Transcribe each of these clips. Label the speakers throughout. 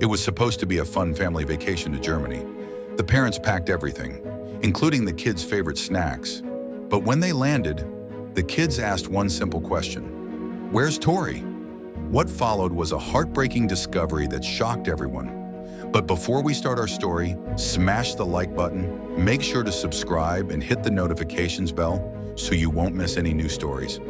Speaker 1: It was supposed to be a fun family vacation to Germany. The parents packed everything, including the kids' favorite snacks. But when they landed, the kids asked one simple question: "Where's Tori?" What followed was a heartbreaking discovery that shocked everyone. But before we start our story, smash the like button, make sure to subscribe and hit the notifications bell so you won't miss any new stories.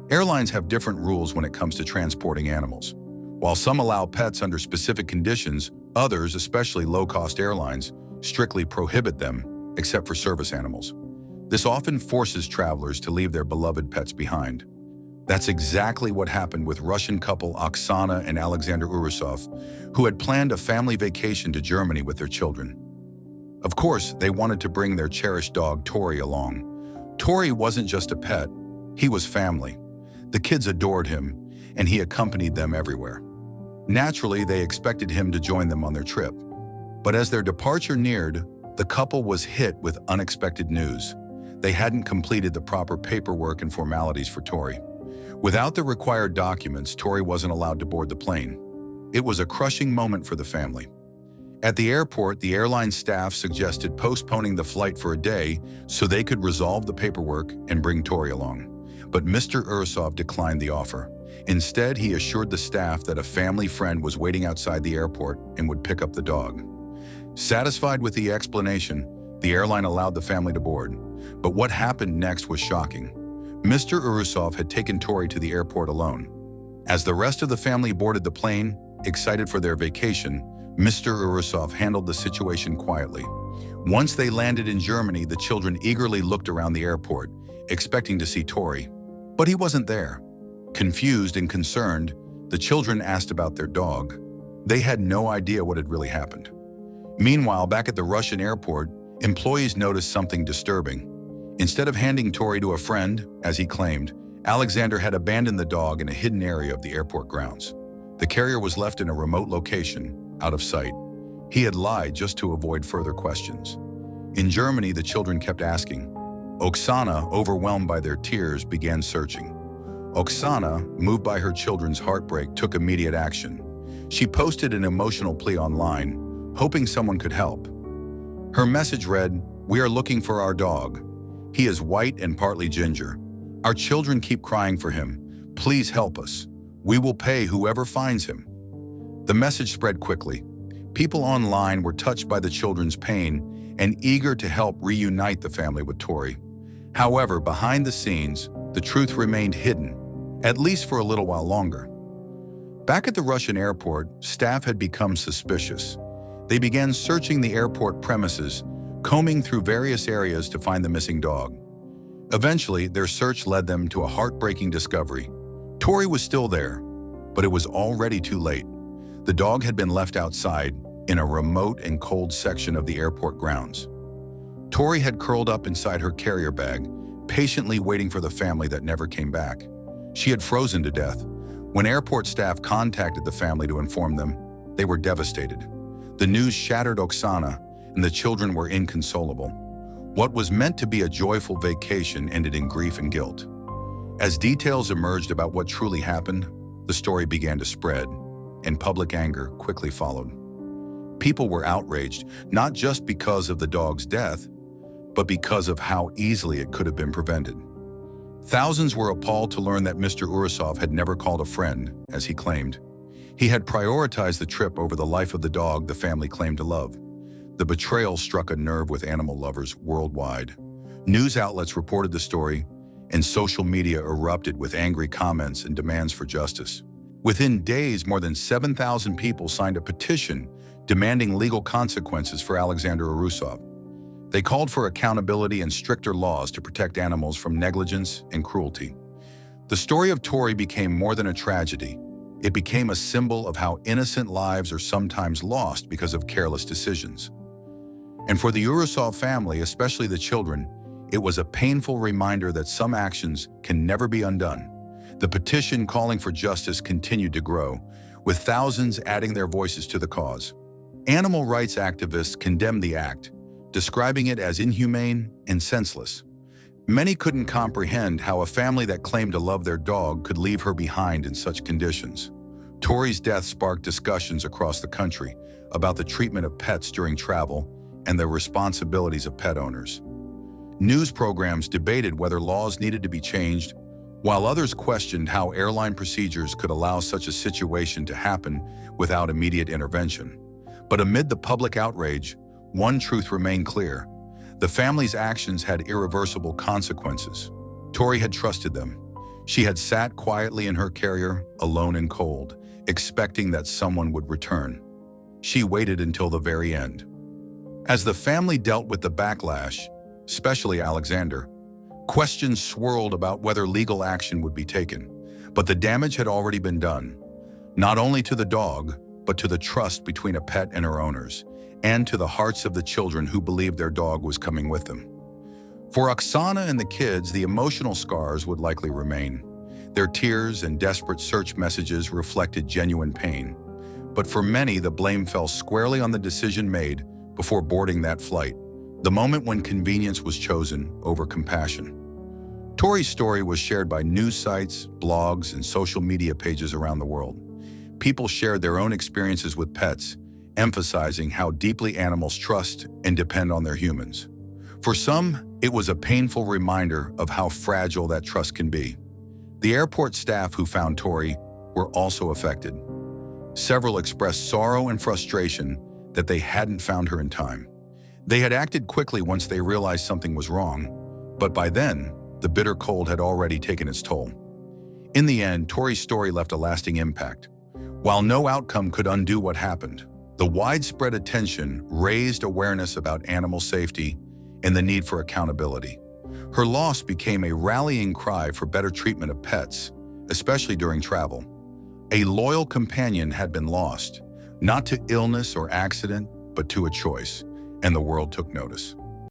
Speaker 1: Airlines have different rules when it comes to transporting animals. While some allow pets under specific conditions, others, especially low-cost airlines, strictly prohibit them, except for service animals. This often forces travelers to leave their beloved pets behind. That's exactly what happened with Russian couple Oksana and Alexander Urusov, who had planned a family vacation to Germany with their children. Of course, they wanted to bring their cherished dog Tori along. Tori wasn't just a pet, he was family. The kids adored him, and he accompanied them everywhere. Naturally, they expected him to join them on their trip. But as their departure neared, the couple was hit with unexpected news. They hadn't completed the proper paperwork and formalities for Tori. Without the required documents, Tori wasn't allowed to board the plane. It was a crushing moment for the family. At the airport, the airline staff suggested postponing the flight for a day so they could resolve the paperwork and bring Tori along. But Mr. Urusov declined the offer. Instead, he assured the staff that a family friend was waiting outside the airport and would pick up the dog. Satisfied with the explanation, the airline allowed the family to board. But what happened next was shocking. Mr. Urusov had taken Tori to the airport alone. As the rest of the family boarded the plane, excited for their vacation, Mr. Urusov handled the situation quietly. Once they landed in Germany, the children eagerly looked around the airport, expecting to see Tori. But he wasn't there. Confused and concerned, the children asked about their dog. They had no idea what had really happened. Meanwhile, back at the Russian airport, employees noticed something disturbing. Instead of handing Tori to a friend, as he claimed, Alexander had abandoned the dog in a hidden area of the airport grounds. The carrier was left in a remote location, out of sight. He had lied just to avoid further questions. In Germany, the children kept asking. Oksana, overwhelmed by their tears, began searching. Oksana, moved by her children's heartbreak, took immediate action. She posted an emotional plea online, hoping someone could help. Her message read, "We are looking for our dog. He is white and partly ginger. Our children keep crying for him. Please help us. We will pay whoever finds him." The message spread quickly. People online were touched by the children's pain and eager to help reunite the family with Tori. However, behind the scenes, the truth remained hidden, at least for a little while longer. Back at the Russian airport, staff had become suspicious. They began searching the airport premises, combing through various areas to find the missing dog. Eventually, their search led them to a heartbreaking discovery. Tori was still there, but it was already too late. The dog had been left outside, in a remote and cold section of the airport grounds. Tori had curled up inside her carrier bag, patiently waiting for the family that never came back. She had frozen to death. When airport staff contacted the family to inform them, they were devastated. The news shattered Oksana, and the children were inconsolable. What was meant to be a joyful vacation ended in grief and guilt. As details emerged about what truly happened, the story began to spread, and public anger quickly followed. People were outraged, not just because of the dog's death, but because of how easily it could have been prevented. Thousands were appalled to learn that Mr. Urusov had never called a friend, as he claimed. He had prioritized the trip over the life of the dog the family claimed to love. The betrayal struck a nerve with animal lovers worldwide. News outlets reported the story, and social media erupted with angry comments and demands for justice. Within days, more than 7,000 people signed a petition demanding legal consequences for Alexander Urusov. They called for accountability and stricter laws to protect animals from negligence and cruelty. The story of Tori became more than a tragedy. It became a symbol of how innocent lives are sometimes lost because of careless decisions. And for the Urusov family, especially the children, it was a painful reminder that some actions can never be undone. The petition calling for justice continued to grow, with thousands adding their voices to the cause. Animal rights activists condemned the act, describing it as inhumane and senseless. Many couldn't comprehend how a family that claimed to love their dog could leave her behind in such conditions. Tori's death sparked discussions across the country about the treatment of pets during travel and the responsibilities of pet owners. News programs debated whether laws needed to be changed, while others questioned how airline procedures could allow such a situation to happen without immediate intervention. But amid the public outrage, one truth remained clear. The family's actions had irreversible consequences. Tori had trusted them. She had sat quietly in her carrier, alone and cold, expecting that someone would return. She waited until the very end. As the family dealt with the backlash, especially Alexander, questions swirled about whether legal action would be taken. But the damage had already been done, not only to the dog, but to the trust between a pet and her owners, and to the hearts of the children who believed their dog was coming with them. For Oksana and the kids, the emotional scars would likely remain. Their tears and desperate search messages reflected genuine pain. But for many, the blame fell squarely on the decision made before boarding that flight, the moment when convenience was chosen over compassion. Tori's story was shared by news sites, blogs, and social media pages around the world. People shared their own experiences with pets, emphasizing how deeply animals trust and depend on their humans. For some, it was a painful reminder of how fragile that trust can be. The airport staff who found Tori were also affected. Several expressed sorrow and frustration that they hadn't found her in time. They had acted quickly once they realized something was wrong, but by then, the bitter cold had already taken its toll. In the end, Tori's story left a lasting impact. While no outcome could undo what happened, the widespread attention raised awareness about animal safety and the need for accountability. Her loss became a rallying cry for better treatment of pets, especially during travel. A loyal companion had been lost, not to illness or accident, but to a choice, and the world took notice.